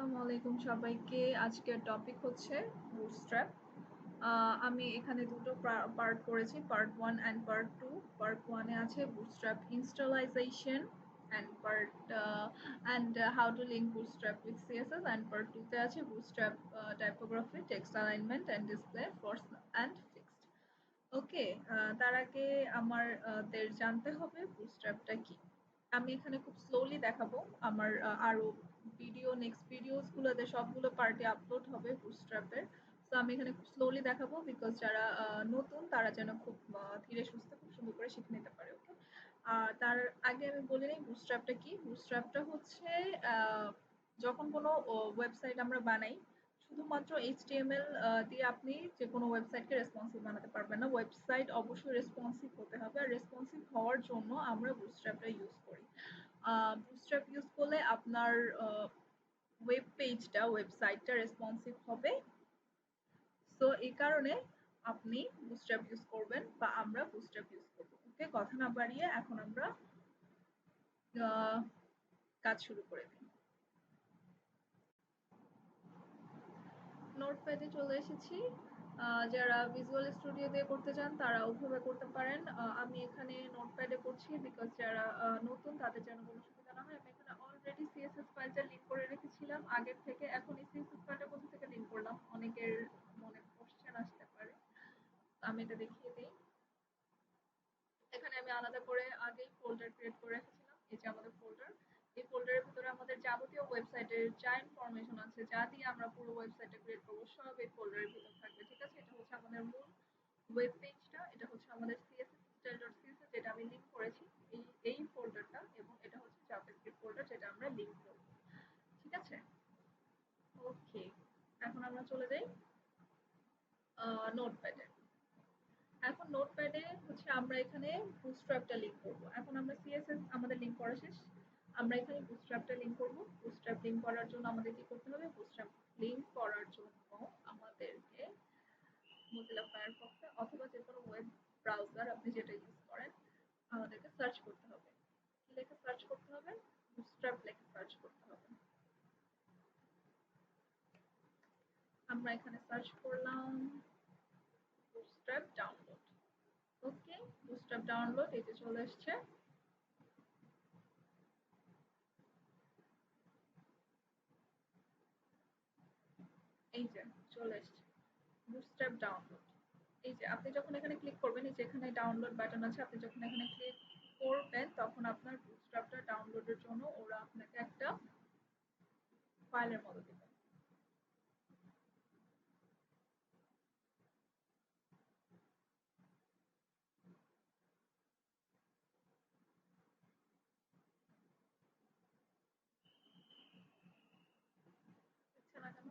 আসসালামু আলাইকুম সবাইকে। আজকের টপিক হচ্ছে বুটস্ট্র্যাপ। আমি এখানে দুটো পার্ট করেছি, পার্ট 1 অ্যান্ড পার্ট 2। পার্ট 1 এ আছে bootstrap ইনস্টলাইজেশন and how to link bootstrap with css, and part 2 তে আছে bootstrap typography, text alignment and display for and fixed. ওকে, তার আগে আমাদের জানতে হবে বুটস্ট্র্যাপটা কি। আমি এখানে খুব স্লোলি দেখাবো। আমার আরো নেক্সট ভিডিওস গুলোতে সবগুলো পার্টে আপলোড হবে বুটস্ট্র্যাপের। তো আমি এখানে খুব স্লোলি দেখাবো বিকজ যারা নতুন তারা যেন খুব ধীরে সুস্থে খুব সুন্দর করে শিখে নিতে পারে। ওকে, আর তার আগে আমি বলে নিই বুটস্ট্র্যাপটা কি। বুটস্ট্র্যাপটা হচ্ছে যখন কোনো ওয়েবসাইট আমরা বানাই, শুধুমাত্র HTML দিয়ে আপনি যে কোনো ওয়েবসাইটকে রেসপন্সিভ বানাতে পারবেন না। ওয়েবসাইট অবশ্যই রেসপন্সিভ হতে হবে, আর রেসপন্সিভ হওয়ার জন্য আমরা বুটস্ট্র্যাপটা ইউজ করি। বুটস্ট্র্যাপ ইউজ করলে আপনার ওয়েবসাইটটা রেসপন্সিভ হবে। সো এই কারণে আপনি বুটস্ট্র্যাপ ইউজ করবেন বা আমরা বুটস্ট্র্যাপ ইউজ করব। ওকে, কথা না বাড়িয়ে এখন আমরা কাজ শুরু করে দিই। নোটপ্যাডে চলে এসেছি। যারা ভিজুয়াল স্টুডিও দিয়ে করতে চান তারা ওভাবে করতে পারেন। আমি এখানে নোটপ্যাডে করছি বিকজ যারা নতুন তাদের যেন কোনো সুবিধা না হয়। আমি এখানে অলরেডি সিএসএস ফাইলটা লিংক করে রেখেছিলাম আগের থেকে। এখন এই সিএসএস ফাইলটা কোথা থেকে লিংক করলাম অনেকের মনে কোশ্চেন আসতে পারে। আমি এটা দেখিয়ে দিই। এখানে আমি আলাদা করে আগেই ফোল্ডার ক্রিয়েট করে রেখেছিলাম। এই যে আমাদের ফোল্ডার। এই ফোল্ডারের ভিতরে আমাদের যাবতীয় ওয়েবসাইটের যা ইনফরমেশন আছে, যা দিয়ে আমরা পুরো ওয়েবসাইটটা ক্রিয়েট করব, সব এই ফোল্ডারের ভিতর থাকবে। ঠিক আছে, এটা হচ্ছে আমাদের মূল ওয়েব পেজটা। এটা হচ্ছে আমাদের css style.css যেটা আমি লিংক করেছি, এই ফোল্ডারটা। এবং এটা হচ্ছে জাভাস্ক্রিপ্ট ফোল্ডার যেটা আমরা লিংক করব। ঠিক আছে, ওকে। এখন আমরা চলে যাই নোটপ্যাডে। এখন নোটপ্যাডে হচ্ছে আমরা এখানে বুটস্ট্র্যাপটা লিংক করব। এখন আমরা সিএসএস আমাদের লিংক করা শেষ, আমরা এখানে বুটস্ট্র্যাপটা লিংক করব। বুটস্ট্র্যাপ লিংক করার জন্য আমাদের কি করতে হবে? বুটস্ট্র্যাপ লিংক করার জন্য আমাদেরকে মোজিলা ফায়ারফক্সে অথবা যে কোনো ওয়েব ব্রাউজার আপনি যেটা ইউজ করেন, আমাদেরকে সার্চ করতে হবে। কি লিখে সার্চ করতে হবে? বুটস্ট্র্যাপ লিখে সার্চ করতে হবে। আমরা এখানে সার্চ করলাম বুটস্ট্র্যাপ ডাউনলোড। ওকে, বুটস্ট্র্যাপ ডাউনলোড এই যে চলে এসছে। এই যে চলে এসছে বুটস্ট্র্যাপ ডাউনলোড। এই যে আপনি যখন এখানে ক্লিক করবেন, এই যে এখানে ডাউনলোড বাটন আছে, আপনি যখন এখানে ক্লিক করবেন তখন আপনার বুটস্ট্র্যাপটা ডাউনলোডের জন্য ওরা আপনাকে একটা ফাইলের মতো দিবে। দেখছে না কেন?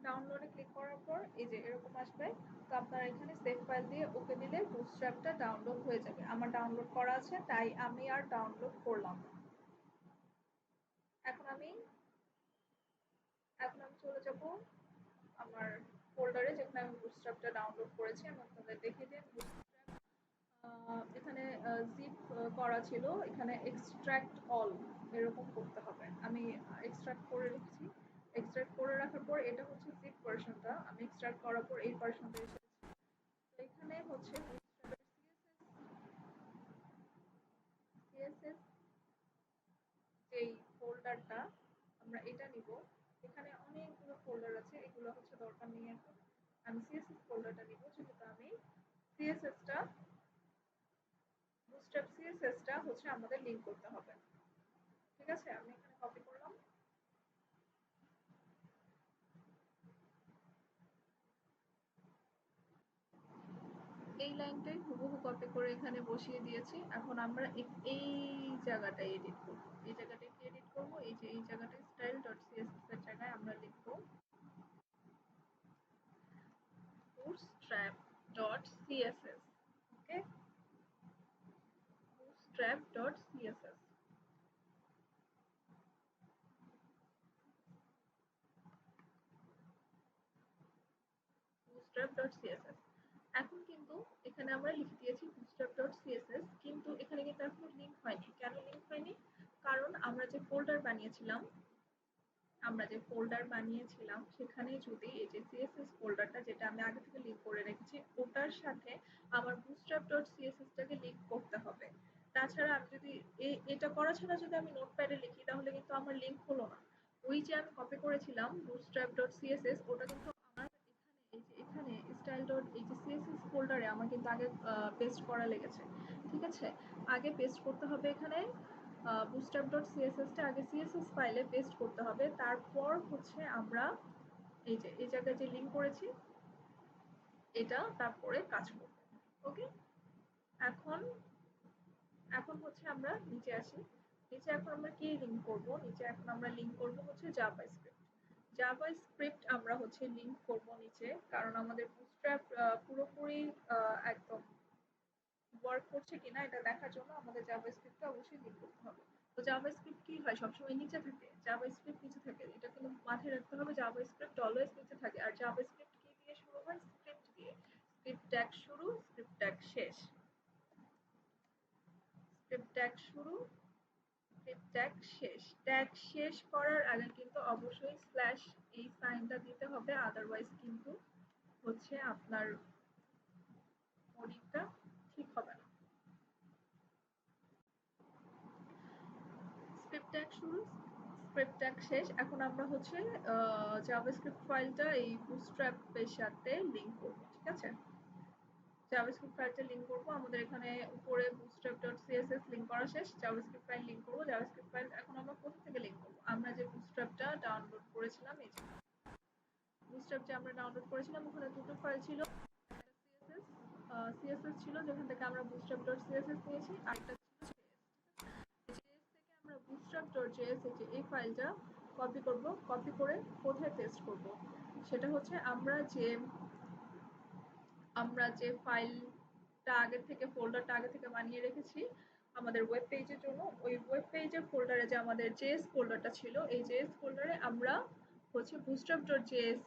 ডাউনলোডে ক্লিক করার পর এই যে এরকম আসবে। তো আপনারা এখানে সেভ ফাইল দিয়ে ওকে দিলে বুটস্ট্র্যাপটা ডাউনলোড হয়ে যাবে। আমার ডাউনলোড করা আছে তাই আমি আর ডাউনলোড করলাম না। এখন আমি চলে যাব আমার ফোল্ডারে যেখানে আমি বুটস্ট্র্যাপটা ডাউনলোড করেছি। আমি আপনাদের দেখিয়ে দিই। এখানে জিপ করা ছিল, এখানে এক্সট্রাক্ট অল এরকম করতে হবে। আমি এক্সট্রাক্ট করে রেখেছি। এক্সট্রাক্ট করে রাখার পর এটা হচ্ছে জিপ ভার্সনটা। আমি এক্সট্রাক্ট করার পর এই ভার্সনটা এসেছে। তো এখানে হচ্ছে সিএসএস যেই ফোল্ডারটা আমরা এটা নিব। এখানে অনেকগুলো ফোল্ডার আছে, এগুলো হচ্ছে দরকার নেই এখন। আমি সিএসএস ফোল্ডারটা নিব যেহেতু আমি সিএসএসটা বুটস্ট্র্যাপ সিএসএসটা হচ্ছে আমাদের লিংক করতে হবে। ঠিক আছে, আমি এখানে কপি করলাম। এই লাইনটাই হুবহু কপি করে এখানে বসিয়ে দিয়েছি। এখন আমরা এই জায়গাটায় এডিট করব। এই জায়গাটায় কি এডিট করব? এই যে এই জায়গাটায় style.css এর জায়গায় আমরা লিখব bootstrap.css। ওকে, bootstrap.css। bootstrap.css। এখন কিন্তু এখানে আমরা লিখে দিয়েছি bootstrap.css, বানিয়েছিলাম সেখানে যদি এই যে সিএসএস ফোল্ডারটা যেটা আমি আগে থেকে লিঙ্ক করে রেখেছি ওটার সাথে আমার bootstrap.css টাকে লিঙ্ক করতে হবে। তাছাড়া আমি যদি এটা করা ছাড়া যদি আমি নোটপ্যাডে লিখি তাহলে কিন্তু আমার লিঙ্ক হলো না। ওই যে আমি কপি করেছিলাম bootstrap.css ওটা কিন্তু আমার এখানে style.css ফোল্ডারে আমার কিন্তু আগে পেস্ট করা লেগেছে। ঠিক আছে? আগে পেস্ট করতে হবে এখানে bootstrap.css টা আগে css ফাইলে পেস্ট করতে হবে। তারপর হচ্ছে আমরা এই যে এই জায়গায় যে লিঙ্ক করেছি এটা তারপরে কাজ করব। ওকে? এখন এখন হচ্ছে আমরা নিচে আসি। নিচে এখন আমরা কি লিঙ্ক করব? নিচে এখন আমরা লিঙ্ক করব হচ্ছে জাভাস্ক্রিপ্ট। জাভাস্ক্রিপ্ট আমরা হচ্ছে লিঙ্ক করব নিচে কারণ আমাদের বুটস্ট্র্যাপ পুরোপুরি একদম ওয়ার্ক করছে কিনা এটা দেখার জন্য আমাদের জাভাস্ক্রিপ্টটা অবশ্যই লিঙ্ক করতে হবে। তো জাভাস্ক্রিপ্ট কি হয় সবসময় নিচে থাকে। জাভাস্ক্রিপ্ট নিচে থাকে। এটা কিন্তু মাথায় রাখতে হবে জাভাস্ক্রিপ্ট অলওয়েজ নিচে থাকে। আর জাভাস্ক্রিপ্ট কি দিয়ে শুরু হয়? স্ক্রিপ্ট দিয়ে। স্ক্রিপ্ট ট্যাগ শুরু, স্ক্রিপ্ট ট্যাগ শেষ। স্ক্রিপ্ট ট্যাগ শুরু, স্ক্রিপ্ট ট্যাগ শেষ। ট্যাগ শেষ করার আগে কিন্তু অবশ্যই স্ল্যাশ এই সাইনটা দিতে হবে আদারওয়াইজ কিন্তু হচ্ছে আপনার কোডিংটা ঠিক হবে না। স্ক্রিপ্ট ট্যাগ শুরু, স্ক্রিপ্ট ট্যাগ শেষ। এখন আমরা হচ্ছে জাভাস্ক্রিপ্ট ফাইলটা এই বুটস্ট্র্যাপ এর সাথে লিংক করব। ঠিক আছে? জাভাস্ক্রিপ্ট ফাইলটা লিংক করব। আমাদের এখানে উপরে bootstrap.css লিংক করা শেষ। জাভাস্ক্রিপ্ট ফাইল লিংক করব। জাভাস্ক্রিপ্ট ফাইল এখন আমরা কোথা থেকে লিংক করব? আমরা যে বুটস্ট্র্যাপটা ডাউনলোড করেছিলাম এই যে বুটস্ট্র্যাপ যে আমরা ডাউনলোড করেছিলাম ওখানে দুটো ফাইল ছিল। সিএসএস ছিল যেখান থেকে আমরা bootstrap.css নিয়েছি আর একটা ছিল JS থেকে আমরা bootstrap.js এই ফাইলটা কপি করব। কপি করে কোথায় পেস্ট করব? সেটা হচ্ছে আমরা যে ফাইলটা আগে থেকে ফোল্ডারটা আগে থেকে বানিয়ে রেখেছি আমাদের ওয়েব পেজের জন্য ওই ওয়েব পেজের ফোল্ডারে যে আমাদের জেএস ফোল্ডারটা ছিল এই জেএস ফোল্ডারে আমরা হচ্ছে bootstrap.js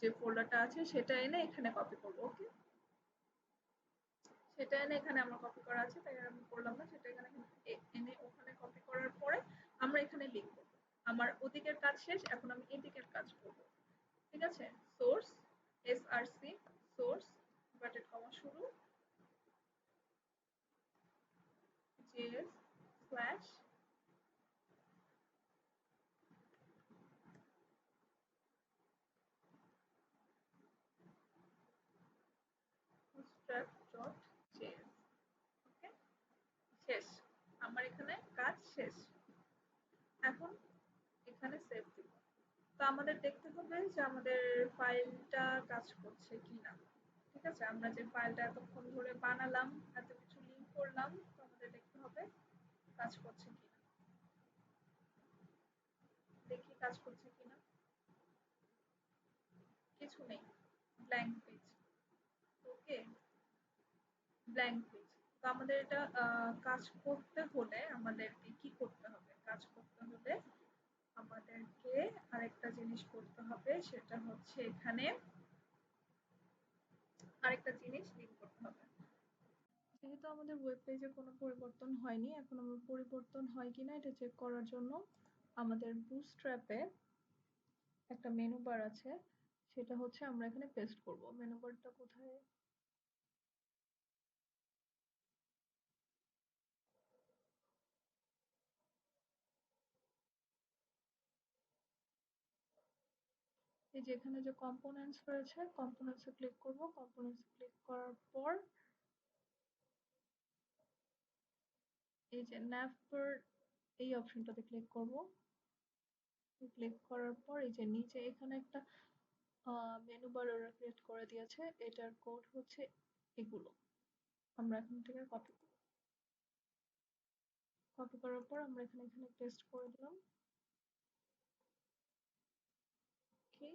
যে ফোল্ডারটা আছে সেটা এনে এখানে কপি করব। ওকে? সেটা এনে এখানে আমার কপি করা আছে তাই আমি করলাম না। সেটা এখানে এনে ওখানে কপি করার পরে আমরা এখানে লিখব। আমার ওদিকের কাজ শেষ এখন আমি এদিকের কাজ করব। ঠিক আছে? Source SRC source inverted comma শুরু js স্ল্যাশ bootstrap.js। ওকে? শেষ। আমার এখানে কাজ শেষ। এখন এখানে সেভ দিব। তো আমাদের দেখতে হবে যে আমাদের ফাইলটা কাজ করছে কিনা। ঠিক আছে? আমরা যে ফাইলটা এতক্ষণ ধরে বানালাম এত কিছু লিঙ্ক করলাম তো আমাদের দেখতে হবে কাজ করছে কিনা। দেখি কাজ করছে কিনা। কিছু নেই, blank page. Okay? Blank page. তো আমাদের এটা কাজ করতে হলে আমাদেরকে কি করতে হবে? কাজ করতে হলে আমাদেরকে আরেকটা জিনিস করতে হবে সেটা হচ্ছে এখানে আরেকটা জিনিস লিঙ্ক করতে হবে। যেহেতু আমাদের ওয়েব পেজে কোনো পরিবর্তন হয়নি এখন আমরা পরিবর্তন হয় কিনা এটা চেক করার জন্য আমাদের বুটস্ট্র্যাপে একটা মেনু বার আছে সেটা হচ্ছে আমরা এখানে পেস্ট করব। মেনু বারটা কোথায়? এই যে এখানে যে কম্পোনেন্টস রয়েছে কম্পোনেন্টস এ ক্লিক করব। কম্পোনেন্টস এ ক্লিক করার পর এই যে ন্যাভবার এই অপশনটাতে ক্লিক করব। ক্লিক করার পর এই যে নিচে এখানে একটা মেনু বার ওরা ক্রিয়েট করে দিয়েছে এটার কোড হচ্ছে এগুলো। আমরা এখান থেকে কপি করব। কপি করার পর আমরা এখানে পেস্ট করে দিলাম। ওকে?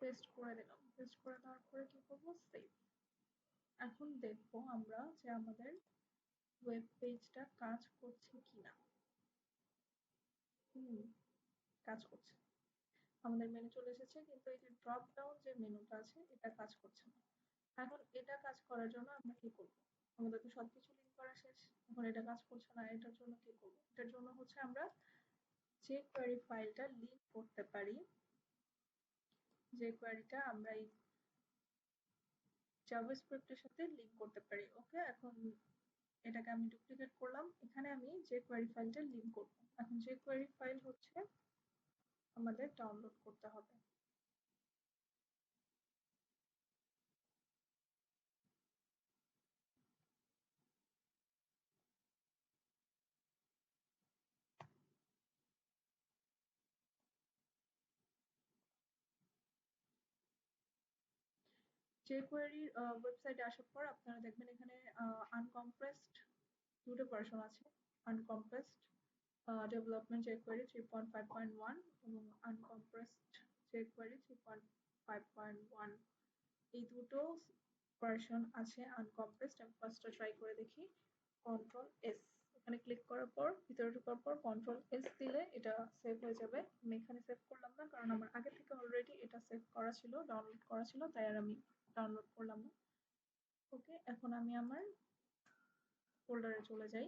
পেস্ট করে দিলাম। পেস্ট করে দেওয়ার পরে কি করব? সেভ। এখন দেখব আমরা যে আমাদের ওয়েব পেজটা কাজ করছে কিনা। হুম, কাজ করছে। আমাদের মেনু চলে এসেছে কিন্তু এই যে ড্রপ ডাউন যে মেনুটা আছে এটা কাজ করছে না। এখন এটা কাজ করার জন্য আমরা কি করব? আমাদের তো সবকিছু লিঙ্ক করা শেষ। এখন এটা কাজ করছে না, এটার জন্য কি করব? এটার জন্য হচ্ছে আমরা যে কোয়েরি ফাইলটা লিঙ্ক করতে পারি, যে কোয়েরিটা আমরা এই জাভাস্ক্রিপ্ট এর সাথে লিঙ্ক করতে পারি। ওকে, এখন এটাকে আমি ডুপ্লিকেট করলাম, এখানে আমি যে কোয়েরি ফাইলটা লিঙ্ক করব। এখন যে কোয়েরি ফাইল হচ্ছে আমাদের ডাউনলোড করতে হবে। jQuery ওয়েবসাইটে আসার পর আপনারা দেখবেন এখানে আনকম্প্রেসড দুটো ভার্সন আছে। আনকম্প্রেসড ডেভেলপমেন্ট jQuery 3.5.1 এবং আনকম্প্রেসড jQuery 3.5.1, এই দুটো ভার্সন আছে আনকম্প্রেসড। আমি ফার্স্টটা ট্রাই করে দেখি। কন্ট্রোল এস, এখানে ক্লিক করার পর ভিতরে ঢোকার পর কন্ট্রোল এস দিলে এটা সেভ হয়ে যাবে। আমি এখানে সেভ করলাম না, কারণ আমার আগে থেকে অলরেডি এটা সেভ করা ছিল, ডাউনলোড করা ছিল, তাই আর আমি ডাউনলোড করলাম না। ওকে, এখন আমি আমার ফোল্ডারে চলে যাই।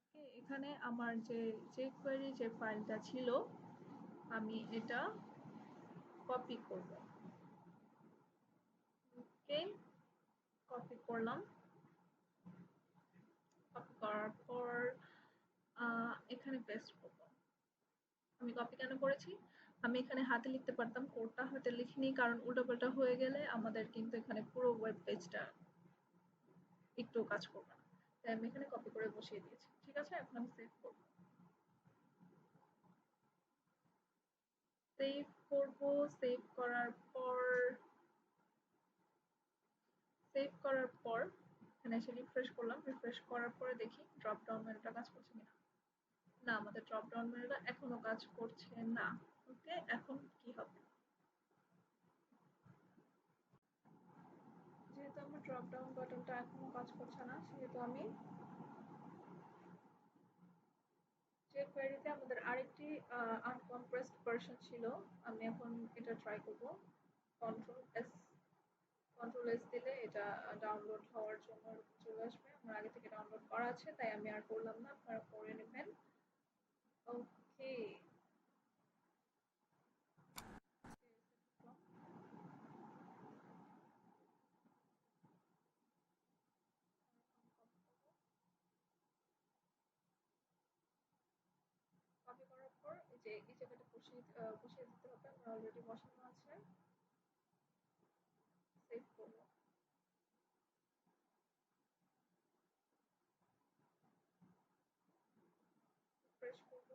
ওকে, এখানে আমার যে কোয়েরি যে ফাইলটা ছিল আমি এটা কপি করব। ওকে, কপি করলাম। কপি করার পর এখানে পেস্ট করব। আমি কপি কেন করেছি? আমি এখানে হাতে লিখতে পারতাম, কোডটা হাতে লিখিনি, কারণ উল্টোপাল্টা হয়ে গেলে আমাদের কিন্তু এখানে পুরো ওয়েব পেজটা একটু কাজ করবে না। তাই আমি এখানে কপি করে বসিয়ে দিয়েছি। ঠিক আছে, এখন আমি সেভ করব। সেভ করব। সেভ করার পর এখানে এসে রিফ্রেশ করলাম। রিফ্রেশ করার পরে দেখি ড্রপ ডাউন মেনুটা কাজ করছে কিনা। না, আমাদের ড্রপ ডাউন মেনুটা এখনো কাজ করছে না। ওকে, এখন কি হবে? যেহেতু আমার ড্রপ ডাউন বাটনটা এখনো কাজ করছে না, সেহেতু আমি যে কোয়েরিতে আমাদের আরেকটি আনকম্প্রেসড ভার্সন ছিল, আমি এখন এটা ট্রাই করব। কন্ট্রোল এস, কন্ট্রোল এস দিলে এটা ডাউনলোড হওয়ার জন্য চলে আসবে। আমার আগে থেকে ডাউনলোড করা আছে, তাই আমি আর করলাম না, আপনারা করে নেবেন। ওকে, কপি করার পর এই যে এই জায়গাটা বসিয়ে দিতে হবে। আমার অলরেডি বসানো আছে। সেভ করব। রিফ্রেশ করব।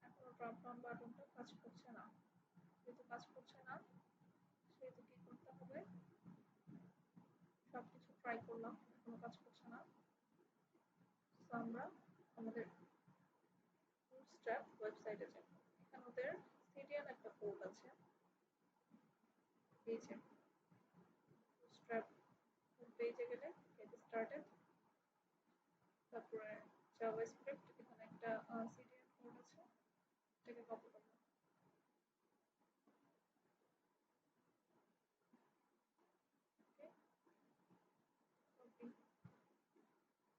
এখনো ড্রপ ডাউন বাটনটা কাজ করছে না। যেহেতু কাজ করছে না, সেহেতু কি করতে হবে? সবকিছু ট্রাই করলাম, এখনো কাজ করছে না। তো আমরা আমাদের বুটস্ট্র্যাপ ওয়েবসাইটে যাব। এখানে ওদের সিরিয়াল একটা কোড আছে। এই যে বুটস্ট্র্যাপ পেজে গেলে গেট স্টার্টেড, তারপরে জাভাস্ক্রিপ্ট, এখানে একটা সিরিয়াল কোড আছে, এটাকে কপি করলাম। ওকে, কপি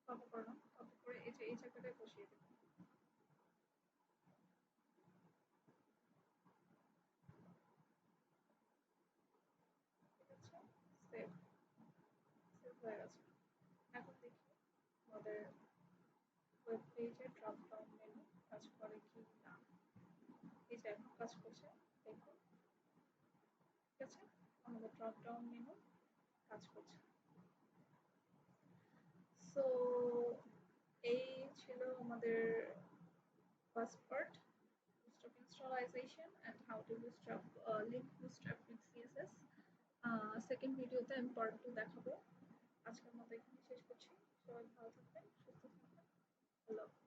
কপি করলাম। কপি করে এই যে এই জায়গাটায় বসিয়ে দেব। ঠিক আছে, সেভ। সেভ হয়ে গেছে। এখন দেখি আমাদের ওয়েব পেজে ড্রপ ডাউন মেনু কাজ করে কি না। এই যে এখন কাজ করছে, দেখুন। ঠিক আছে, আমাদের ড্রপ ডাউন মেনু কাজ করছে। সো এই ছিল আমাদের first part, bootstrap installation and how to bootstrap link bootstrap with css. Second ভিডিওতে আমি পার্ট 2 দেখাবো। আজকের মতো এখানে শেষ করছি। সবাই ভালো থাকবেন, সুস্থ থাকবেন। আল্লাহ হাফেজ।